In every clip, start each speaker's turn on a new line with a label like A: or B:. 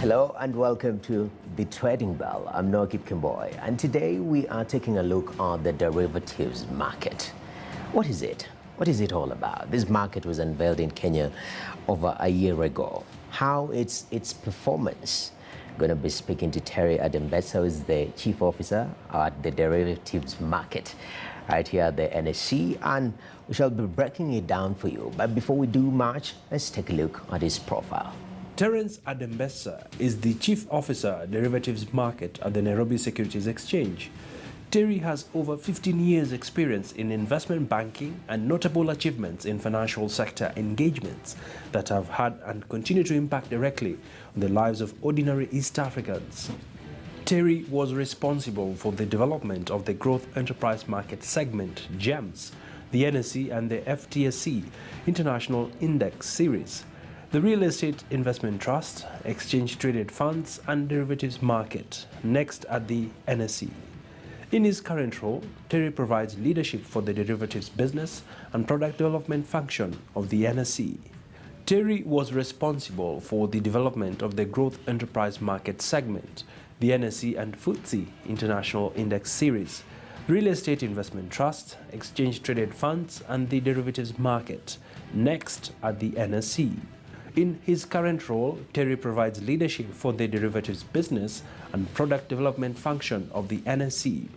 A: Hello and welcome to The Trading Bell. I'm Nogip Kimboy, and today we are taking a look at the derivatives market. What is it? What is it all about? This market was unveiled in Kenya over a year ago. How its performance? I'm going to be speaking to Terrence Adembesa, who is the Chief Officer at the derivatives market right here at the NSE, and we shall be breaking it down for you. But before we do much, let's take a look at his profile.
B: Terrence Adembesa is the Chief Officer Derivatives Market at the Nairobi Securities Exchange. Terry has over 15 years experience in investment banking and notable achievements in financial sector engagements that have had and continue to impact directly on the lives of ordinary East Africans. Terry was responsible for the development of the Growth Enterprise Market segment, GEMS, the NSE and the FTSE International Index Series, the Real Estate Investment Trust, Exchange-Traded Funds and Derivatives Market, next at the NSE. In his current role, Terry provides leadership for the derivatives business and product development function of the NSE. Terry was responsible for the development of the Growth Enterprise Market segment, the NSE and FTSE International Index Series, Real Estate Investment Trust, Exchange-Traded Funds and the Derivatives Market, next at the NSE. In his current role, Terry provides leadership for the derivatives business and product development function of the NSE.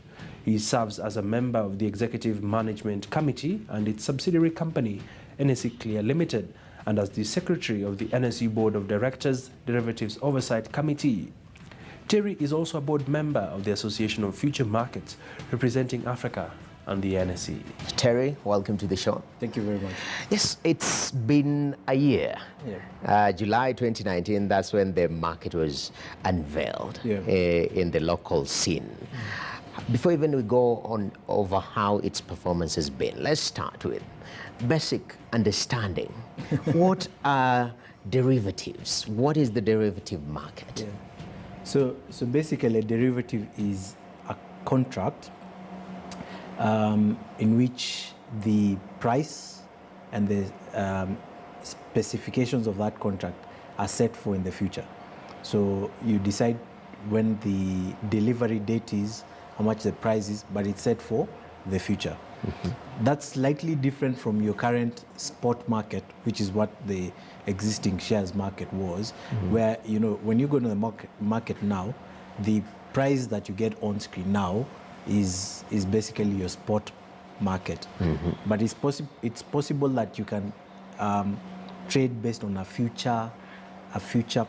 B: He serves as a member of the Executive Management Committee and its subsidiary company, NSE Clear Limited, and as the Secretary of the NSE Board of Directors Derivatives Oversight Committee. Terry is also a board member of the Association of Future Markets, representing Africa and the NSE.
A: Terry, welcome to the show.
C: Thank you very much.
A: Yes, it's been a year.
C: Yeah.
A: July 2019, that's when the market was unveiled in the local scene. Before even we go on over how its performance has been, let's start with basic understanding. What are derivatives? What is the derivative market?
C: Yeah. So basically, a derivative is a contract in which the price and the specifications of that contract are set for in the future. So you decide when the delivery date is, how much the price is, but it's set for the future. Mm-hmm. That's slightly different from your current spot market, which is what the existing shares market was, where, you know, when you go to the market now, the price that you get on screen now is basically your spot market. But it's possible that you can trade based on a future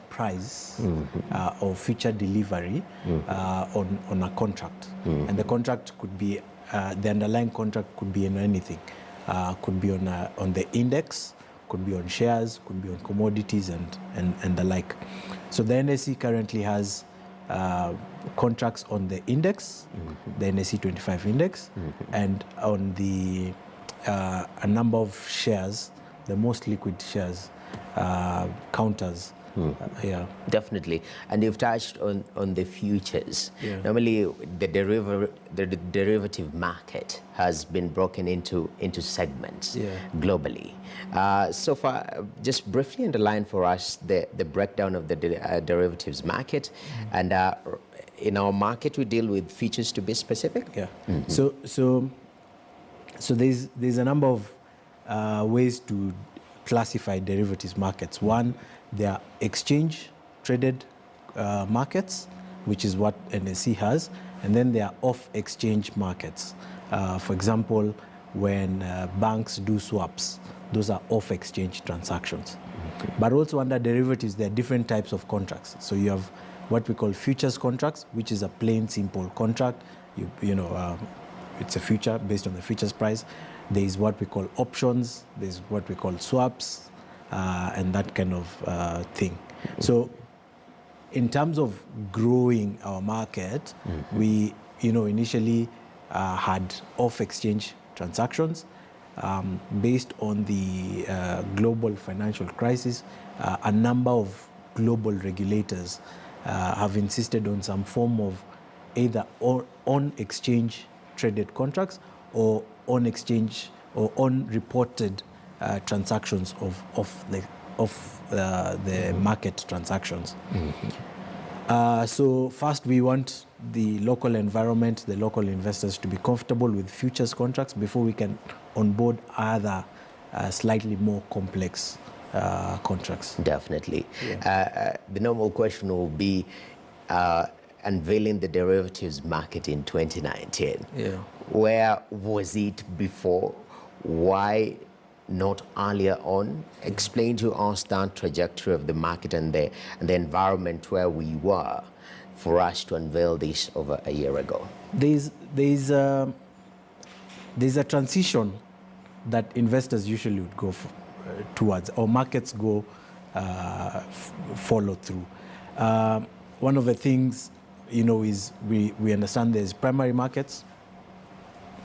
C: price or future delivery on a contract. And the contract could be the underlying contract could be in anything. Could be on the index, could be on shares, could be on commodities and the like. So the NSE currently has contracts on the index, the NSE 25 index, and on the a number of shares, the most liquid shares, counters. Yeah,
A: definitely. And you've touched on the futures.
C: Yeah.
A: Normally, the derivative market has been broken into segments globally. So far, just briefly underline for us the breakdown of the derivatives market, and in our market we deal with futures, to be specific.
C: Yeah. So there's a number of ways to classify derivatives markets. One, there are exchange-traded markets, which is what NSE has, and then there are off-exchange markets. For example, when banks do swaps, those are off-exchange transactions. But also under derivatives, there are different types of contracts. So you have what we call futures contracts, which is a plain, simple contract. It's a future based on the futures price. There is what we call options. There's what we call swaps, and that kind of thing. So in terms of growing our market, we initially had off-exchange transactions. Based on the global financial crisis, a number of global regulators have insisted on some form of either on-exchange traded contracts or on-exchange or on-reported transactions of the the market transactions. So first, we want the local environment, the local investors to be comfortable with futures contracts before we can onboard other slightly more complex contracts.
A: Definitely. The normal question will be unveiling the derivatives market in 2019.
C: Yeah.
A: Where was it before? Why not earlier on? Explain to us that trajectory of the market and the environment where we were for us to unveil this over a year ago.
C: There's a transition that investors usually would go towards, or markets go follow through. One of the things, is we understand there's primary markets.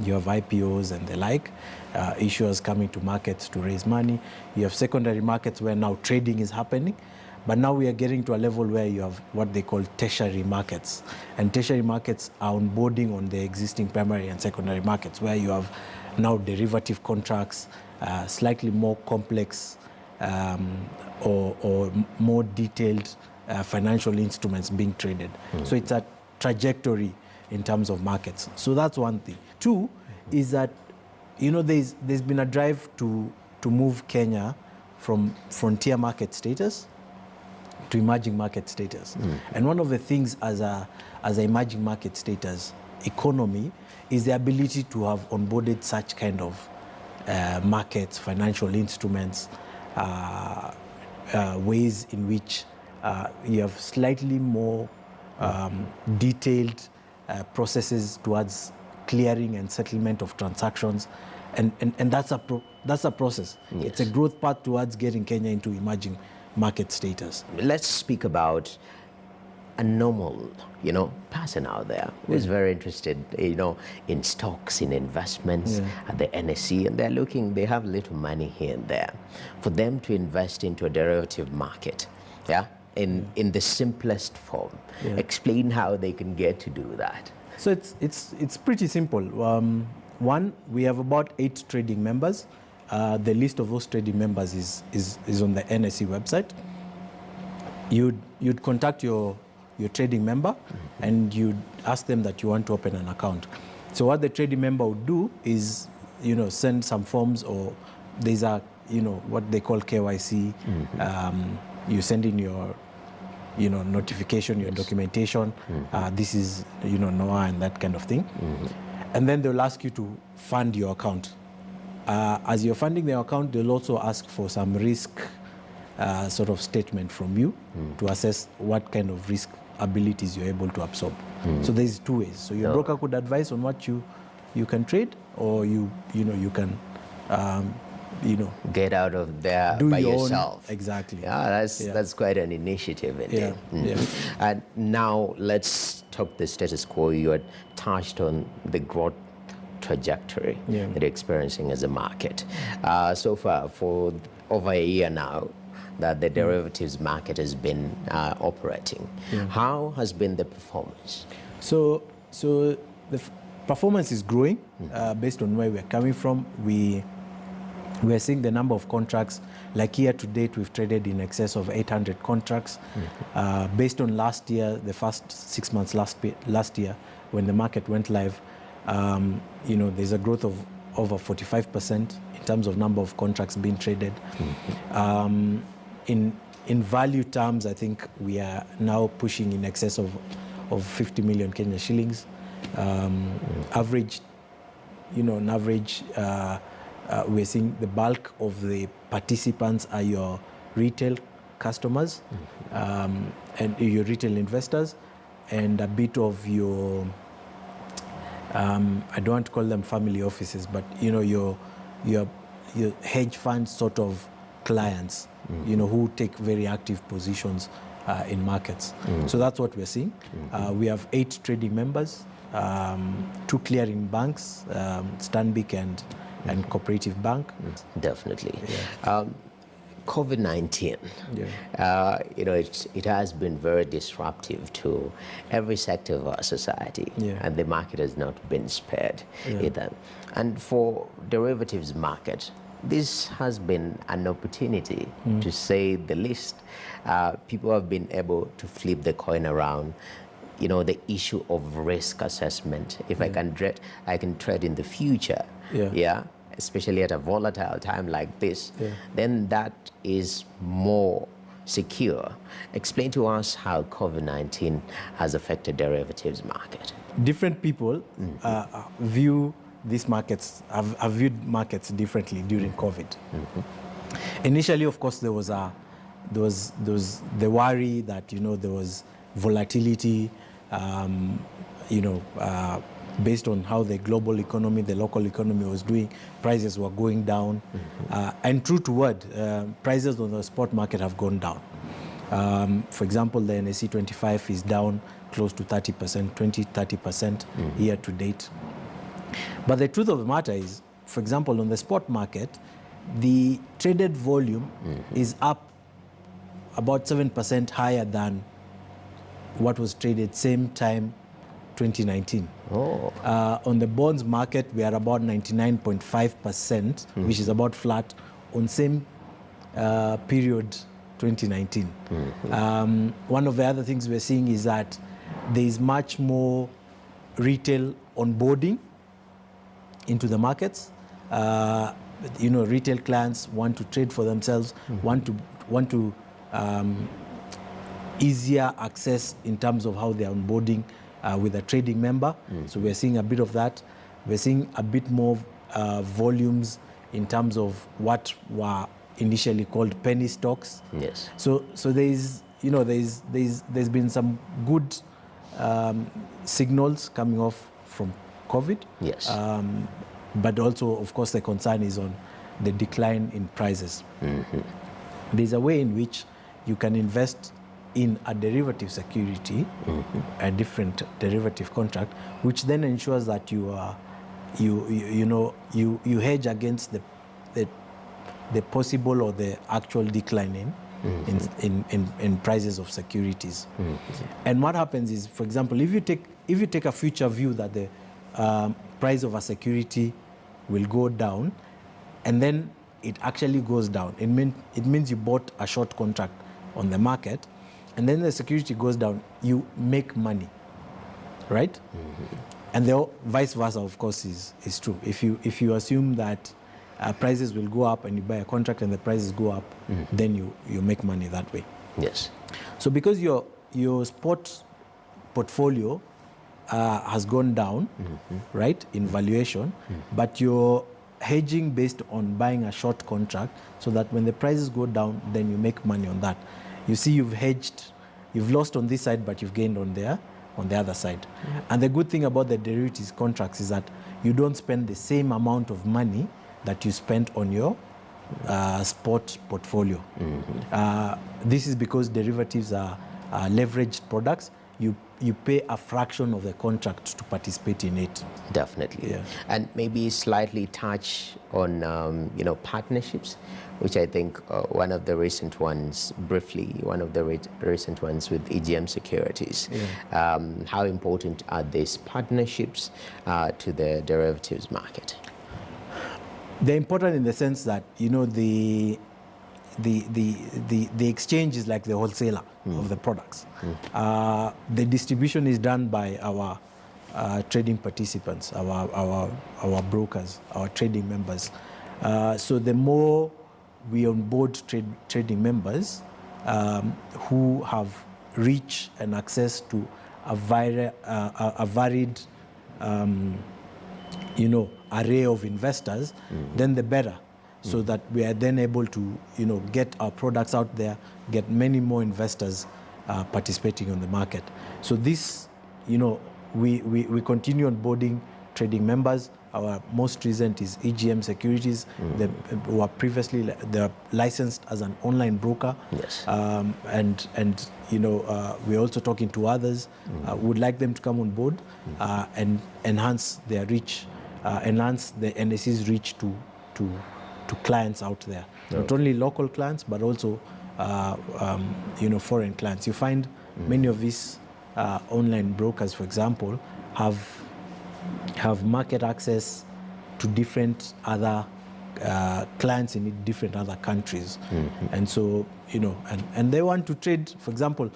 C: You have IPOs and the like, issuers coming to markets to raise money. You have secondary markets where now trading is happening. But now we are getting to a level where you have what they call tertiary markets. And tertiary markets are onboarding on the existing primary and secondary markets, where you have now derivative contracts, slightly more complex or more detailed financial instruments being traded. So it's a trajectory in terms of markets. So that's one thing. Two is that, there's been a drive to move Kenya from frontier market status to emerging market status. And one of the things as a emerging market status economy is the ability to have onboarded such kind of markets, financial instruments, ways in which you have slightly more detailed processes towards clearing and settlement of transactions, and that's a process.
A: Yes.
C: It's a growth path towards getting Kenya into emerging market status.
A: Let's speak about a normal, person out there who is very interested, in stocks, in investments at the NSE, and they have little money here and there. For them to invest into a derivative market, in the simplest form, explain how they can get to do that.
C: So it's pretty simple. One, we have about 8 trading members. The list of those trading members is on the NSE website. You'd contact your trading member, and you'd ask them that you want to open an account. So what the trading member would do is, send some forms, or there's what they call KYC. You send in your notification, your documentation. This is NOAA and that kind of thing. And then they'll ask you to fund your account. As you're funding the account, they'll also ask for some risk sort of statement from you to assess what kind of risk abilities you're able to absorb. So there's 2 ways. So your broker could advise on what you can trade, or you can
A: get out of there
C: do
A: by
C: your
A: yourself.
C: Own. Exactly.
A: That's quite an initiative indeed. And now let's talk the status quo. You had touched on the growth trajectory that you're experiencing as a market. So far, for over a year now, that the derivatives market has been operating. How has been the performance?
C: So the performance is growing based on where we're coming from. We're seeing the number of contracts, like year to date, we've traded in excess of 800 contracts. Based on last year, the first 6 months last year, when the market went live, there's a growth of over 45% in terms of number of contracts being traded. In value terms, I think we are now pushing in excess of 50 million Kenya shillings. Average, on average, we're seeing the bulk of the participants are your retail customers and your retail investors, and a bit of your, I don't want to call them family offices, but your hedge fund sort of clients, who take very active positions in markets. So that's what we're seeing. We have 8 trading members, 2 clearing banks, Stanbic and Cooperative Bank.
A: Definitely. COVID-19, it has been very disruptive to every sector of our society, and the market has not been spared either. And for derivatives market, this has been an opportunity, to say the least. People have been able to flip the coin around. You know, the issue of risk assessment. If I can trade in the future, especially at a volatile time like this, then that is more secure. Explain to us how COVID-19 has affected derivatives market.
C: Different people view these markets, have viewed markets differently during COVID. Initially, of course, there was the worry that, you know, there was volatility, based on how the global economy, the local economy was doing, prices were going down. And true to word, prices on the spot market have gone down. For example, the NSE 25 is down close to 30%, 30% year to date. But the truth of the matter is, for example, on the spot market, the traded volume is up about 7% higher than what was traded same time 2019. On the bonds market, we are about 99.5%, which is about flat on same period 2019. One of the other things we're seeing is that there is much more retail onboarding into the markets. Retail clients want to trade for themselves, want to easier access in terms of how they're onboarding with a trading member. So we're seeing a bit of that. We're seeing a bit more volumes in terms of what were initially called penny stocks.
A: Yes.
C: So there's been some good signals coming off from COVID.
A: Yes.
C: But also, of course, the concern is on the decline in prices. There's a way in which you can invest in a derivative security, a different derivative contract, which then ensures that you hedge against the possible or the actual decline in prices of securities. And what happens is, for example, if you take a future view that the price of a security will go down, and then it actually goes down, it means you bought a short contract on the market, and then the security goes down, you make money, right? And the vice versa, of course, is true. If you assume that prices will go up and you buy a contract and the prices go up, then you make money that way.
A: Yes.
C: So because your spot portfolio has gone down, right, in valuation, but you're hedging based on buying a short contract, so that when the prices go down, then you make money on that. You see, you've hedged, you've lost on this side, but you've gained on the other side. And the good thing about the derivatives contracts is that you don't spend the same amount of money that you spent on your spot portfolio. This is because derivatives are leveraged products. You pay a fraction of the contract to participate in it.
A: Definitely.
C: Yeah.
A: And maybe slightly touch on partnerships, which I think one of the recent ones with EGM Securities. How important are these partnerships to the derivatives market?
C: They're important in the sense that, the exchange is like the wholesaler of the products. The distribution is done by our trading participants, our brokers, our trading members. So the more we onboard trading members who have reach and access to a varied array of investors, then the better. So that we are then able to, get our products out there, get many more investors participating on the market. So this, we continue onboarding trading members. Our most recent is EGM Securities. They were previously they're licensed as an online broker.
A: Yes.
C: We're also talking to others. Would like them to come on board and enhance their reach, enhance the NSE's reach to clients out there. Not only local clients, but also foreign clients. You find many of these online brokers, for example, have market access to different other clients in different other countries. And so, and they want to trade, for example,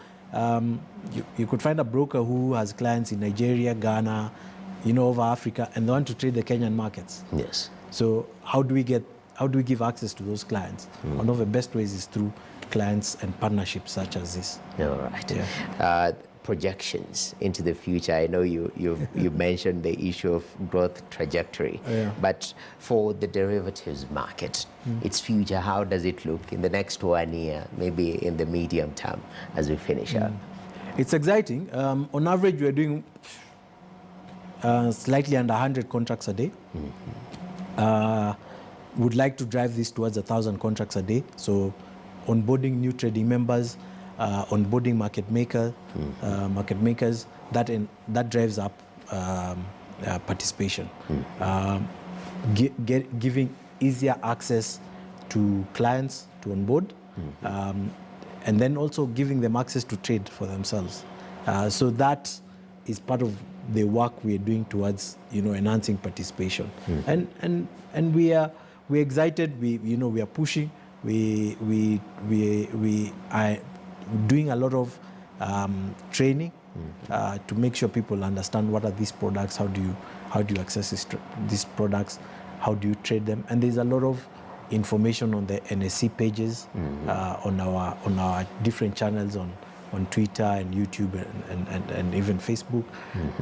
C: you could find a broker who has clients in Nigeria, Ghana, over Africa, and they want to trade the Kenyan markets.
A: Yes.
C: So how do we give access to those clients? One of the best ways is through clients and partnerships such as this.
A: All right.
C: Yeah.
A: Projections into the future. I know you mentioned the issue of growth trajectory, but for the derivatives market, its future, how does it look in the next 1 year, maybe in the medium term as we finish up?
C: It's exciting. On average, we're doing slightly under 100 contracts a day. Would like to drive this towards 1,000 contracts a day. So onboarding new trading members, onboarding market makers, that drives up participation. Giving easier access to clients to onboard, and then also giving them access to trade for themselves. So that is part of the work we are doing towards enhancing participation. And we're excited. We are pushing. We are doing a lot of training to make sure people understand what are these products, how do you access these products, how do you trade them, and there's a lot of information on the NSE pages, on our different channels on Twitter and YouTube and even Facebook.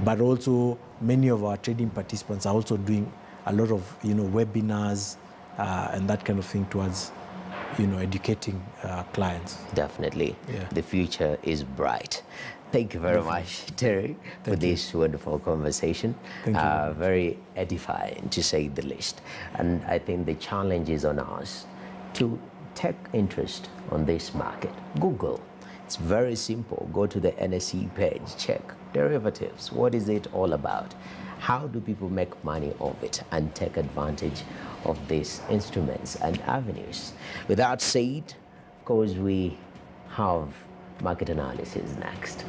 C: But also many of our trading participants are also doing a lot of webinars and that kind of thing towards educating clients.
A: Definitely.
C: Yeah.
A: The future is bright. Thank you very much, Terry, for this wonderful conversation.
C: Thank you.
A: Very edifying, to say the least. And I think the challenge is on us to take interest on this market. Google. It's very simple. Go to the NSE page, check derivatives. What is it all about? How do people make money of it and take advantage of these instruments and avenues? With that said, of course, we have market analysis next.